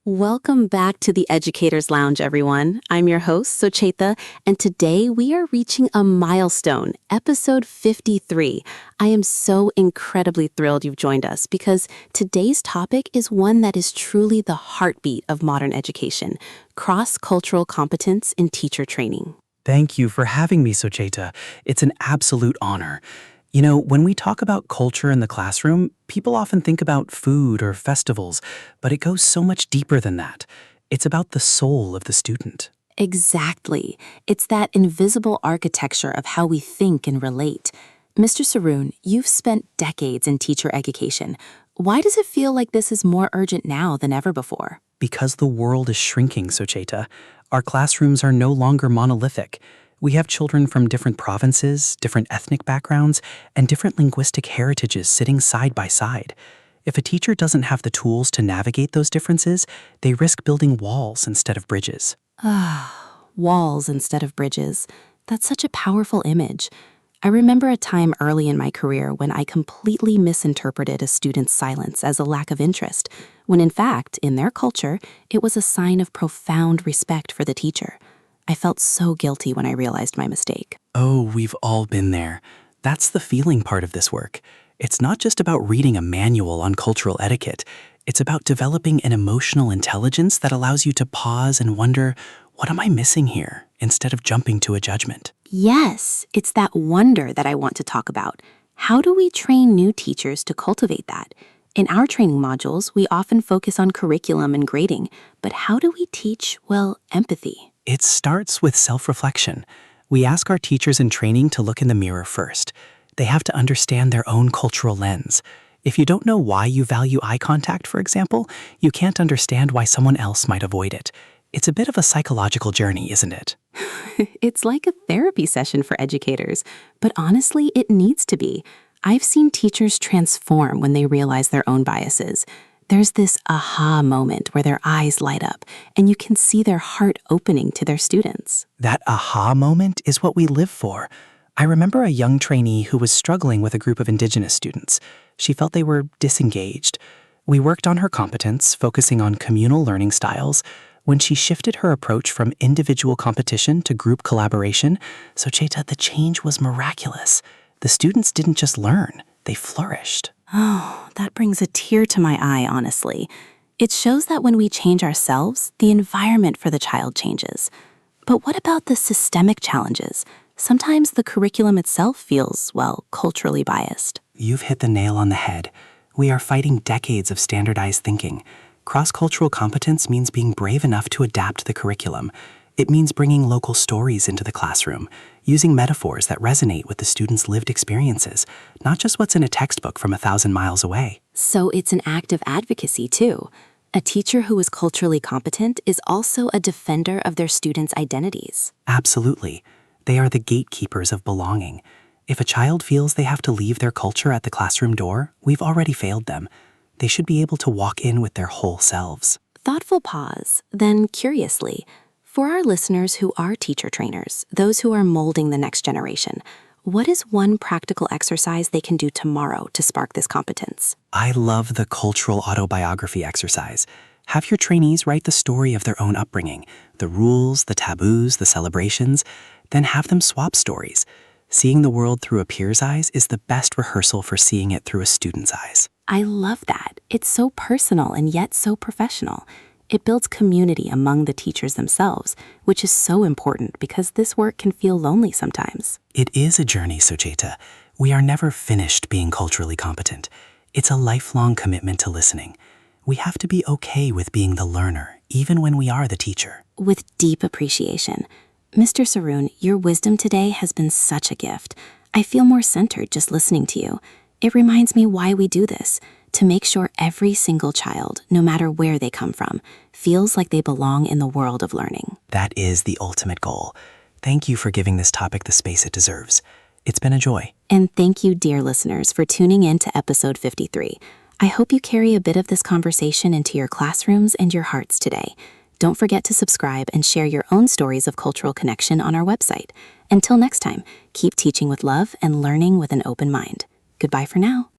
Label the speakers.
Speaker 1: Welcome back to the Educators Lounge, everyone. I'm your host, Socheta, and today we are reaching a milestone, episode 53. I am so incredibly thrilled you've joined us because today's topic is one that is truly the heartbeat of modern education, cross-cultural competence in teacher training.
Speaker 2: Thank you for having me, Socheta. It's an absolute honor. You know, when we talk about culture in the classroom, people often think about food or festivals, but it goes so much deeper than that. It's about the soul of the student.
Speaker 1: Exactly. It's that invisible architecture of how we think and relate. Mr. Saroon, you've spent decades in teacher education. Why does it feel like this is more urgent now than ever before?
Speaker 2: Because the world is shrinking, Socheta, our classrooms are no longer monolithic. We have children from different provinces, different ethnic backgrounds, and different linguistic heritages sitting side by side. If a teacher doesn't have the tools to navigate those differences, they risk building walls instead of bridges.
Speaker 1: Walls instead of bridges. That's such a powerful image. I remember a time early in my career when I completely misinterpreted a student's silence as a lack of interest, when in fact, in their culture, it was a sign of profound respect for the teacher. I felt so guilty when I realized my mistake.
Speaker 2: Oh, we've all been there. That's the feeling part of this work. It's not just about reading a manual on cultural etiquette. It's about developing an emotional intelligence that allows you to pause and wonder, what am I missing here, instead of jumping to a judgment.
Speaker 1: Yes, it's that wonder that I want to talk about. How do we train new teachers to cultivate that? In our training modules, we often focus on curriculum and grading, but how do we teach, empathy?
Speaker 2: It starts with self-reflection. We ask our teachers in training to look in the mirror first. They have to understand their own cultural lens. If you don't know why you value eye contact, for example, you can't understand why someone else might avoid it. It's a bit of a psychological journey, isn't it?
Speaker 1: It's like a therapy session for educators, but honestly, it needs to be. I've seen teachers transform when they realize their own biases. There's this aha moment where their eyes light up, and you can see their heart opening to their students.
Speaker 2: That aha moment is what we live for. I remember a young trainee who was struggling with a group of Indigenous students. She felt they were disengaged. We worked on her competence, focusing on communal learning styles. When she shifted her approach from individual competition to group collaboration, Socheta, the change was miraculous. The students didn't just learn, they flourished.
Speaker 1: Oh, that brings a tear to my eye, honestly. It shows that when we change ourselves, the environment for the child changes. But what about the systemic challenges? Sometimes the curriculum itself feels, culturally biased.
Speaker 2: You've hit the nail on the head. We are fighting decades of standardized thinking. Cross-cultural competence means being brave enough to adapt the curriculum. It means bringing local stories into the classroom, using metaphors that resonate with the students' lived experiences, not just what's in a textbook from 1,000 miles away.
Speaker 1: So it's an act of advocacy, too. A teacher who is culturally competent is also a defender of their students' identities.
Speaker 2: Absolutely. They are the gatekeepers of belonging. If a child feels they have to leave their culture at the classroom door, we've already failed them. They should be able to walk in with their whole selves.
Speaker 1: Thoughtful pause, then curiously. For our listeners who are teacher trainers, those who are molding the next generation, what is one practical exercise they can do tomorrow to spark this competence?
Speaker 2: I love the cultural autobiography exercise. Have your trainees write the story of their own upbringing, the rules, the taboos, the celebrations, then have them swap stories. Seeing the world through a peer's eyes is the best rehearsal for seeing it through a student's eyes.
Speaker 1: I love that. It's so personal and yet so professional. It builds community among the teachers themselves, which is so important because this work can feel lonely sometimes.
Speaker 2: It is a journey, Socheta. We are never finished being culturally competent. It's a lifelong commitment to listening. We have to be okay with being the learner, even when we are the teacher.
Speaker 1: With deep appreciation. Mr. Saroon, your wisdom today has been such a gift. I feel more centered just listening to you. It reminds me why we do this, to make sure every single child, no matter where they come from, feels like they belong in the world of learning.
Speaker 2: That is the ultimate goal. Thank you for giving this topic the space it deserves. It's been a joy.
Speaker 1: And thank you, dear listeners, for tuning in to episode 53. I hope you carry a bit of this conversation into your classrooms and your hearts today. Don't forget to subscribe and share your own stories of cultural connection on our website. Until next time, keep teaching with love and learning with an open mind. Goodbye for now.